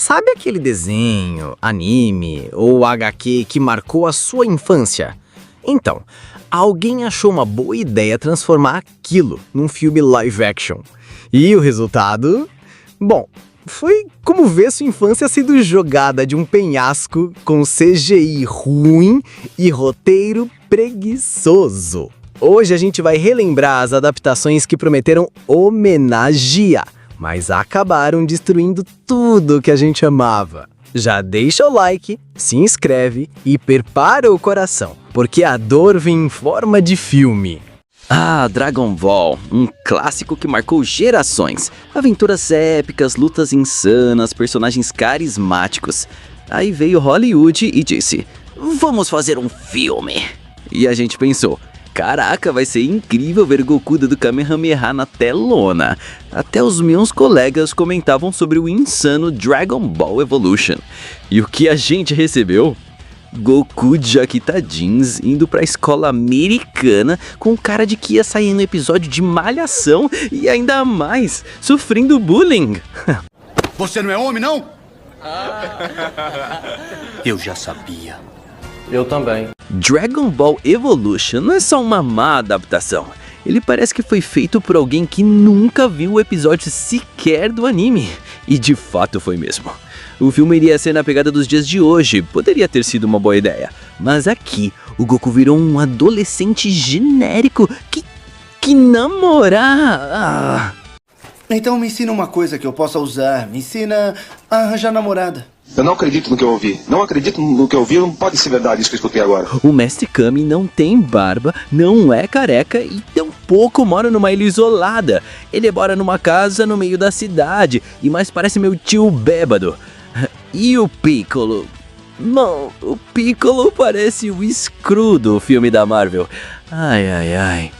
Sabe aquele desenho, anime ou HQ que marcou a sua infância? Então, alguém achou uma boa ideia transformar aquilo num filme live action. E o resultado? Bom, foi como ver sua infância sendo jogada de um penhasco com CGI ruim e roteiro preguiçoso. Hoje a gente vai relembrar as adaptações que prometeram homenagear, mas acabaram destruindo tudo que a gente amava. Já deixa o like, se inscreve e prepara o coração, porque a dor vem em forma de filme. Dragon Ball, um clássico que marcou gerações. Aventuras épicas, lutas insanas, personagens carismáticos. Aí veio Hollywood e disse: vamos fazer um filme. E a gente pensou: caraca, vai ser incrível ver Goku do Kamehameha na telona. Até os meus colegas comentavam sobre o insano Dragon Ball Evolution. E o que a gente recebeu? Goku de jaqueta jeans indo pra escola americana com cara de que ia sair no episódio de Malhação e ainda mais, sofrendo bullying. Você não é homem, não? Eu já sabia. Eu também. Dragon Ball Evolution não é só uma má adaptação. Ele parece que foi feito por alguém que nunca viu o episódio sequer do anime. E de fato foi mesmo. O filme iria ser na pegada dos dias de hoje, poderia ter sido uma boa ideia. Mas aqui, o Goku virou um adolescente genérico que namorar. Então me ensina uma coisa que eu possa usar. Me ensina a arranjar namorada. Eu não acredito no que eu ouvi. Não acredito no que eu ouvi. Não pode ser verdade isso que eu escutei agora. O Mestre Kami não tem barba, não é careca e tampouco mora numa ilha isolada. Ele mora numa casa no meio da cidade e mais parece meu tio bêbado. E o Piccolo? Não, o Piccolo parece o Screw do filme da Marvel. Ai.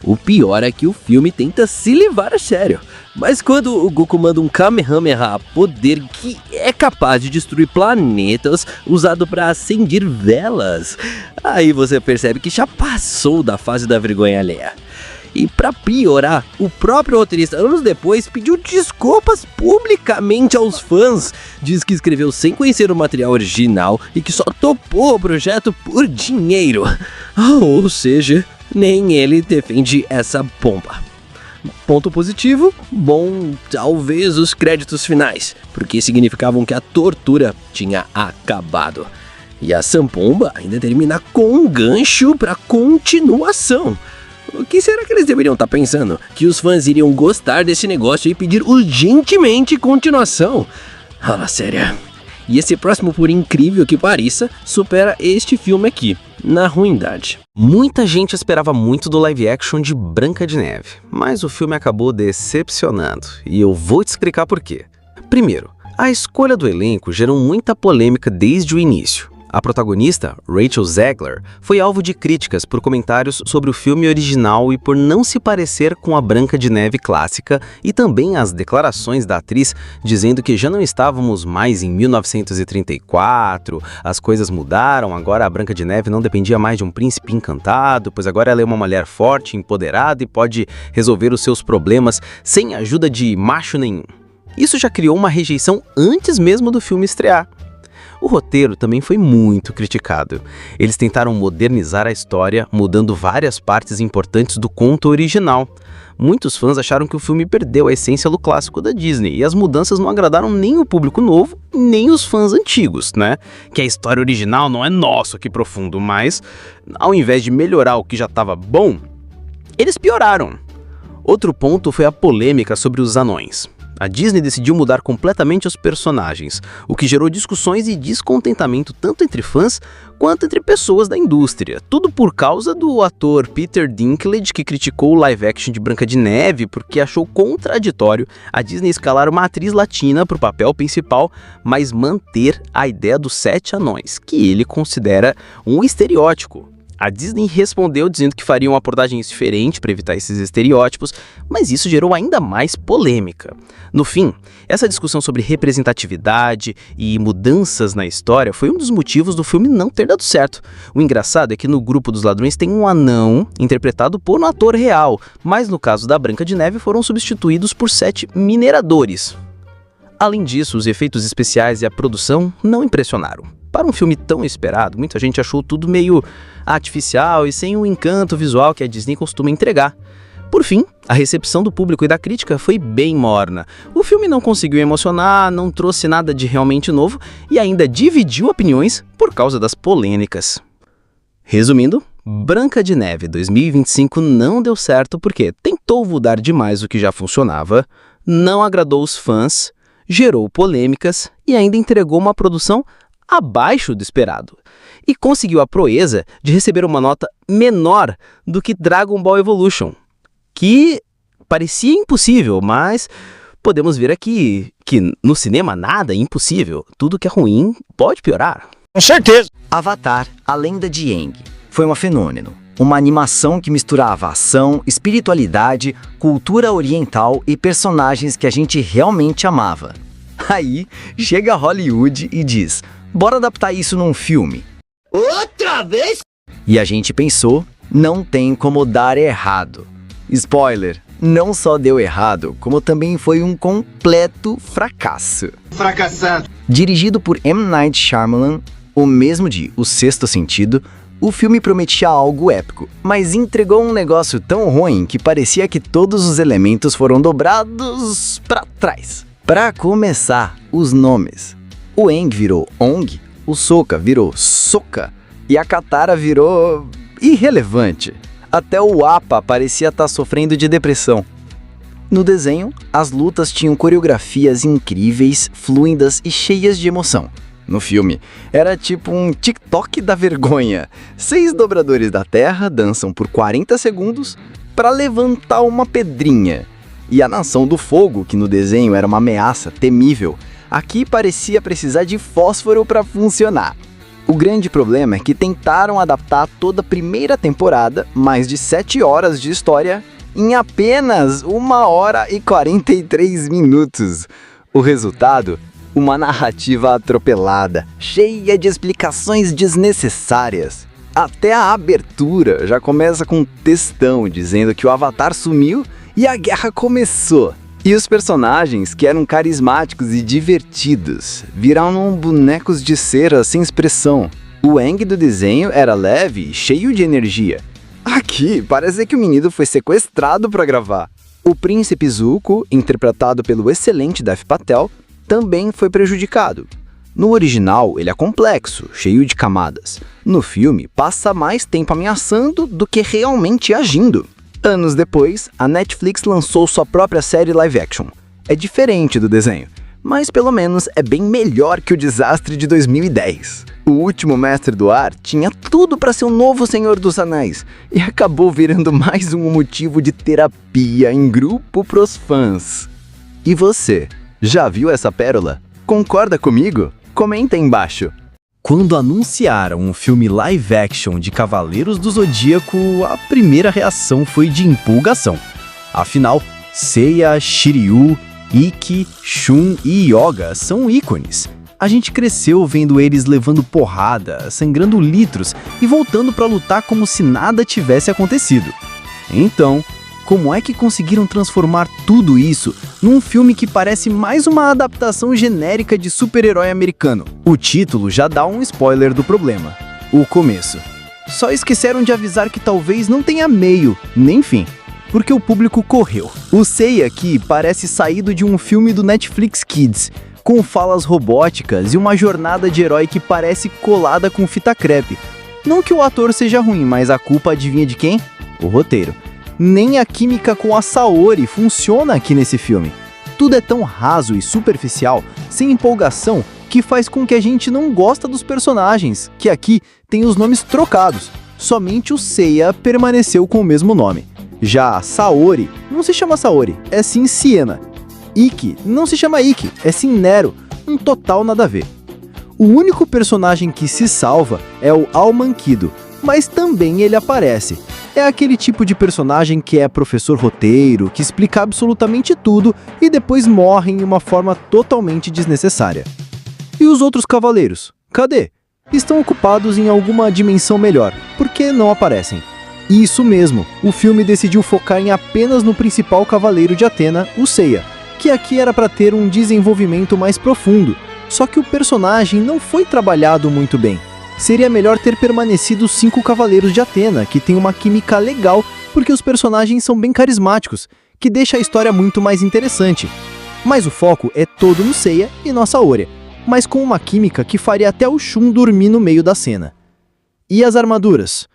O pior é que o filme tenta se levar a sério. Mas quando o Goku manda um Kamehameha, poder que é capaz de destruir planetas usado para acender velas, aí você percebe que já passou da fase da vergonha alheia. E pra piorar, o próprio roteirista, anos depois, pediu desculpas publicamente aos fãs. Diz que escreveu sem conhecer o material original e que só topou o projeto por dinheiro. Ou seja, nem ele defende essa bomba. Ponto positivo? Bom, talvez os créditos finais, porque significavam que a tortura tinha acabado. E a Sampomba ainda termina com um gancho pra continuação. O que será que eles deveriam estar pensando? Que os fãs iriam gostar desse negócio e pedir urgentemente continuação? Fala sério. E esse próximo, por incrível que pareça, supera este filme aqui, na ruindade. Muita gente esperava muito do live action de Branca de Neve, mas o filme acabou decepcionando, e eu vou te explicar por quê. Primeiro, a escolha do elenco gerou muita polêmica desde o início. A protagonista, Rachel Zegler, foi alvo de críticas por comentários sobre o filme original e por não se parecer com a Branca de Neve clássica, e também as declarações da atriz dizendo que já não estávamos mais em 1934, as coisas mudaram, agora a Branca de Neve não dependia mais de um príncipe encantado, pois agora ela é uma mulher forte, empoderada e pode resolver os seus problemas sem a ajuda de macho nenhum. Isso já criou uma rejeição antes mesmo do filme estrear. O roteiro também foi muito criticado. Eles tentaram modernizar a história, mudando várias partes importantes do conto original. Muitos fãs acharam que o filme perdeu a essência do clássico da Disney, e as mudanças não agradaram nem o público novo, nem os fãs antigos, né? Que a história original não é nossa, que profundo, mas ao invés de melhorar o que já estava bom, eles pioraram. Outro ponto foi a polêmica sobre os anões. A Disney decidiu mudar completamente os personagens, o que gerou discussões e descontentamento tanto entre fãs quanto entre pessoas da indústria. Tudo por causa do ator Peter Dinklage, que criticou o live action de Branca de Neve porque achou contraditório a Disney escalar uma atriz latina para o papel principal, mas manter a ideia dos 7 anões, que ele considera um estereótipo. A Disney respondeu dizendo que faria uma abordagem diferente para evitar esses estereótipos, mas isso gerou ainda mais polêmica. No fim, essa discussão sobre representatividade e mudanças na história foi um dos motivos do filme não ter dado certo. O engraçado é que no grupo dos ladrões tem um anão interpretado por um ator real, mas no caso da Branca de Neve foram substituídos por 7 mineradores. Além disso, os efeitos especiais e a produção não impressionaram. Para um filme tão esperado, muita gente achou tudo meio artificial e sem o encanto visual que a Disney costuma entregar. Por fim, a recepção do público e da crítica foi bem morna. O filme não conseguiu emocionar, não trouxe nada de realmente novo e ainda dividiu opiniões por causa das polêmicas. Resumindo, Branca de Neve 2025 não deu certo porque tentou mudar demais o que já funcionava, não agradou os fãs, gerou polêmicas e ainda entregou uma produção abaixo do esperado. E conseguiu a proeza de receber uma nota menor do que Dragon Ball Evolution, que parecia impossível, mas podemos ver aqui que no cinema nada é impossível. Tudo que é ruim pode piorar. Com certeza. Avatar, a Lenda de Aang, foi um fenômeno. Uma animação que misturava ação, espiritualidade, cultura oriental e personagens que a gente realmente amava. Aí, chega Hollywood e diz, bora adaptar isso num filme. Outra vez? E a gente pensou, não tem como dar errado. Spoiler, não só deu errado, como também foi um completo fracasso. Fracassado. Dirigido por M. Night Shyamalan, o mesmo de O Sexto Sentido, o filme prometia algo épico, mas entregou um negócio tão ruim que parecia que todos os elementos foram dobrados para trás. Para começar, os nomes. O Aang virou Ong, o Sokka virou Sokka e a Katara virou irrelevante. Até o Appa parecia estar sofrendo de depressão. No desenho, as lutas tinham coreografias incríveis, fluidas e cheias de emoção. No filme, era tipo um TikTok da vergonha. 6 dobradores da terra dançam por 40 segundos para levantar uma pedrinha. E a Nação do Fogo, que no desenho era uma ameaça temível, aqui parecia precisar de fósforo para funcionar. O grande problema é que tentaram adaptar toda a primeira temporada, mais de 7 horas de história, em apenas 1 hora e 43 minutos. O resultado? Uma narrativa atropelada, cheia de explicações desnecessárias. Até a abertura já começa com um textão dizendo que o Avatar sumiu e a guerra começou. E os personagens, que eram carismáticos e divertidos, viraram bonecos de cera sem expressão. O Aang do desenho era leve e cheio de energia. Aqui, parece que o menino foi sequestrado para gravar. O príncipe Zuko, interpretado pelo excelente Dev Patel, também foi prejudicado. No original, ele é complexo, cheio de camadas. No filme, passa mais tempo ameaçando do que realmente agindo. Anos depois, a Netflix lançou sua própria série live action. É diferente do desenho, mas pelo menos é bem melhor que o desastre de 2010. O último Mestre do Ar tinha tudo para ser o novo Senhor dos Anéis e acabou virando mais um motivo de terapia em grupo pros fãs. E você, já viu essa pérola? Concorda comigo? Comenta aí embaixo. Quando anunciaram um filme live action de Cavaleiros do Zodíaco, a primeira reação foi de empolgação. Afinal, Seiya, Shiryu, Ikki, Shun e Yoga são ícones. A gente cresceu vendo eles levando porrada, sangrando litros e voltando para lutar como se nada tivesse acontecido. Então, como é que conseguiram transformar tudo isso num filme que parece mais uma adaptação genérica de super-herói americano? O título já dá um spoiler do problema. O começo. Só esqueceram de avisar que talvez não tenha meio, nem fim, porque o público correu. O Seiya aqui parece saído de um filme do Netflix Kids, com falas robóticas e uma jornada de herói que parece colada com fita crepe. Não que o ator seja ruim, mas a culpa adivinha de quem? O roteiro. Nem a química com a Saori funciona aqui nesse filme. Tudo é tão raso e superficial, sem empolgação, que faz com que a gente não gosta dos personagens, que aqui tem os nomes trocados. Somente o Seiya permaneceu com o mesmo nome. Já a Saori não se chama Saori, é sim Siena. Ikki não se chama Ikki, é sim Nero, um total nada a ver. O único personagem que se salva é o Al-Mankido, mas também ele aparece. É aquele tipo de personagem que é professor roteiro, que explica absolutamente tudo e depois morre em uma forma totalmente desnecessária. E os outros cavaleiros? Cadê? Estão ocupados em alguma dimensão melhor, porque não aparecem. Isso mesmo, o filme decidiu focar em apenas no principal cavaleiro de Atena, o Seiya. que aqui era para ter um desenvolvimento mais profundo, só que o personagem não foi trabalhado muito bem. Seria melhor ter permanecido os 5 Cavaleiros de Atena, que tem uma química legal porque os personagens são bem carismáticos, que deixa a história muito mais interessante. Mas o foco é todo no Seiya e nossa Áurea, mas com uma química que faria até o Shun dormir no meio da cena. E as armaduras?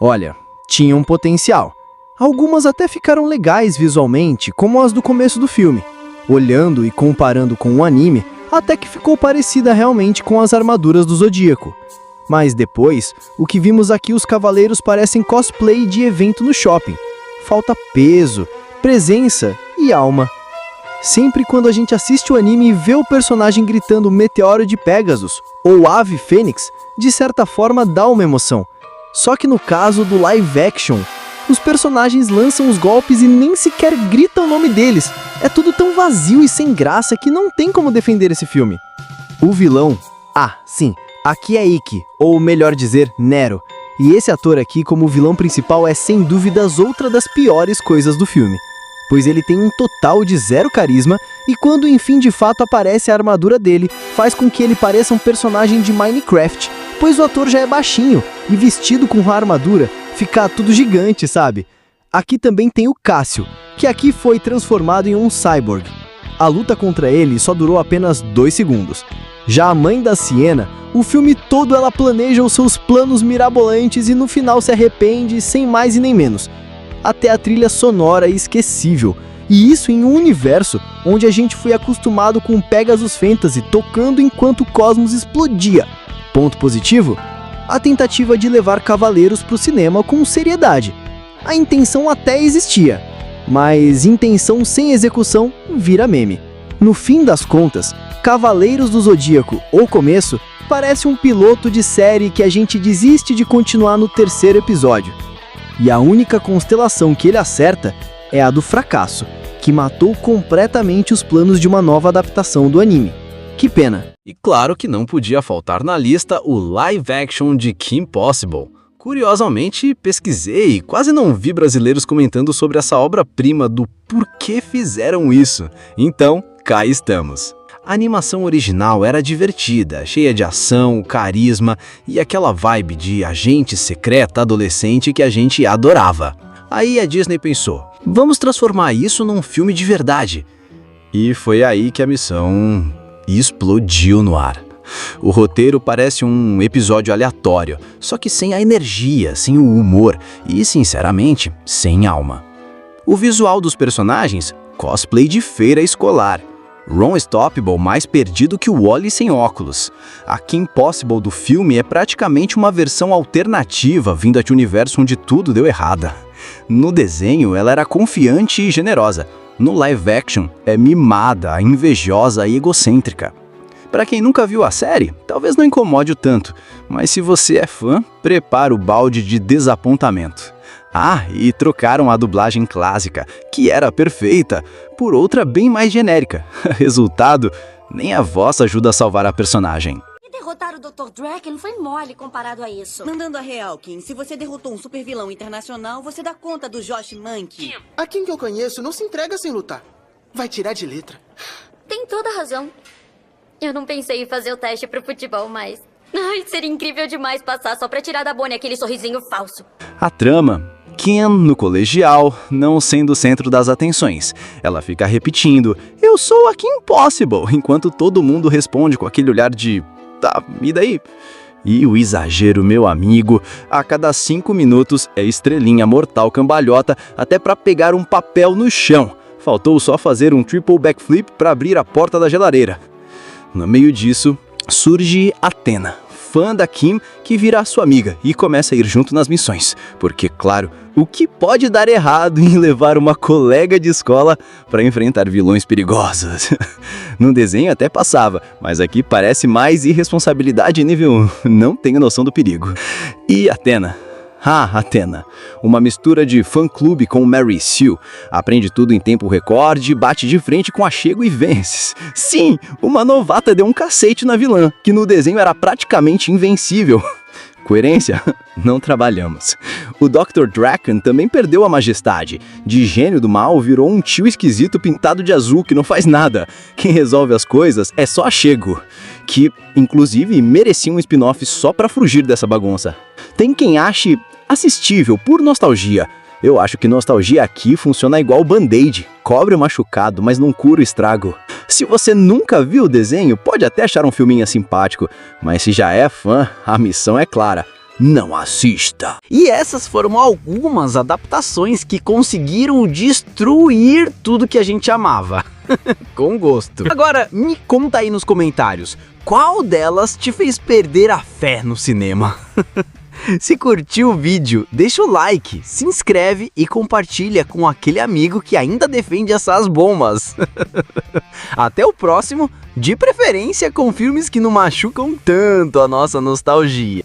Olha, tinham potencial. Algumas até ficaram legais visualmente, como as do começo do filme. Olhando e comparando com o anime, até que ficou parecida realmente com as armaduras do Zodíaco. Mas depois, o que vimos aqui, os cavaleiros parecem cosplay de evento no shopping. Falta peso, presença e alma. Sempre quando a gente assiste o anime e vê o personagem gritando Meteoro de Pegasus ou Ave Fênix, de certa forma dá uma emoção. Só que no caso do live action, os personagens lançam os golpes e nem sequer gritam o nome deles. É tudo tão vazio e sem graça que não tem como defender esse filme. O vilão? Ah, sim, aqui é Ikki, ou melhor dizer, Nero. E esse ator aqui como vilão principal é sem dúvidas outra das piores coisas do filme. Pois ele tem um total de 0 carisma e quando enfim de fato aparece a armadura dele, faz com que ele pareça um personagem de Minecraft, pois o ator já é baixinho e vestido com a armadura, fica tudo gigante, sabe? Aqui também tem o Cássio, que aqui foi transformado em um cyborg. A luta contra ele só durou apenas 2 segundos. Já a mãe da Siena, o filme todo ela planeja os seus planos mirabolantes e no final se arrepende sem mais e nem menos. Até a trilha sonora é esquecível. E isso em um universo onde a gente foi acostumado com Pegasus Fantasy tocando enquanto o cosmos explodia. Ponto positivo? A tentativa de levar Cavaleiros para o cinema com seriedade. A intenção até existia, mas intenção sem execução vira meme. No fim das contas, Cavaleiros do Zodíaco, ou Começo, parece um piloto de série que a gente desiste de continuar no 3º episódio. E a única constelação que ele acerta é a do fracasso, que matou completamente os planos de uma nova adaptação do anime. Que pena. E claro que não podia faltar na lista o live action de Kim Possible. Curiosamente, pesquisei e quase não vi brasileiros comentando sobre essa obra-prima do porquê fizeram isso. Então, cá estamos. A animação original era divertida, cheia de ação, carisma e aquela vibe de agente secreta adolescente que a gente adorava. Aí a Disney pensou, vamos transformar isso num filme de verdade. E foi aí que a missão explodiu no ar. O roteiro parece um episódio aleatório, só que sem a energia, sem o humor e, sinceramente, sem alma. O visual dos personagens, cosplay de feira escolar. Ron Stoppable mais perdido que o Wally sem óculos. A Kim Possible do filme é praticamente uma versão alternativa vinda de um universo onde tudo deu errado. No desenho, ela era confiante e generosa. No live action, é mimada, invejosa e egocêntrica. Para quem nunca viu a série, talvez não incomode o tanto, mas se você é fã, prepara o balde de desapontamento. Ah, e trocaram a dublagem clássica, que era perfeita, por outra bem mais genérica. Resultado, nem a voz ajuda a salvar a personagem. E derrotar o Dr. Draken foi mole comparado a isso. Mandando a real, Kim, se você derrotou um super vilão internacional, você dá conta do Josh Monkey. A Kim que eu conheço não se entrega sem lutar. Vai tirar de letra. Tem toda a razão. Eu não pensei em fazer o teste pro futebol, mas... Ai, seria incrível demais passar só pra tirar da Bonnie aquele sorrisinho falso. A trama... Kim, no colegial, não sendo o centro das atenções. Ela fica repetindo, eu sou a Kim Possible, enquanto todo mundo responde com aquele olhar de, tá, e daí? E o exagero, meu amigo, a cada 5 minutos é estrelinha mortal cambalhota até pra pegar um papel no chão. Faltou só fazer um triple backflip pra abrir a porta da geladeira. No meio disso, surge Athena, fã da Kim, que vira sua amiga e começa a ir junto nas missões. Porque, claro, o que pode dar errado em levar uma colega de escola para enfrentar vilões perigosos? No desenho até passava, mas aqui parece mais irresponsabilidade nível não tenho noção do perigo. E Athena? Ah, Athena, uma mistura de fã-clube com Mary Sue. Aprende tudo em tempo recorde, bate de frente com achego e vence. Sim, uma novata deu um cacete na vilã, que no desenho era praticamente invencível. Coerência? Não trabalhamos. O Dr. Draken também perdeu a majestade. De gênio do mal virou um tio esquisito pintado de azul que não faz nada. Quem resolve as coisas é só a Shego, que, inclusive, merecia um spin-off só pra fugir dessa bagunça. Tem quem ache assistível por nostalgia. Eu acho que nostalgia aqui funciona igual band-aid. Cobre o machucado, mas não cura o estrago. Se você nunca viu o desenho, pode até achar um filminho simpático, mas se já é fã, a missão é clara. Não assista! E essas foram algumas adaptações que conseguiram destruir tudo que a gente amava. Com gosto. Agora, me conta aí nos comentários, qual delas te fez perder a fé no cinema? Se curtiu o vídeo, deixa o like, se inscreve e compartilha com aquele amigo que ainda defende essas bombas. Até o próximo, de preferência com filmes que não machucam tanto a nossa nostalgia.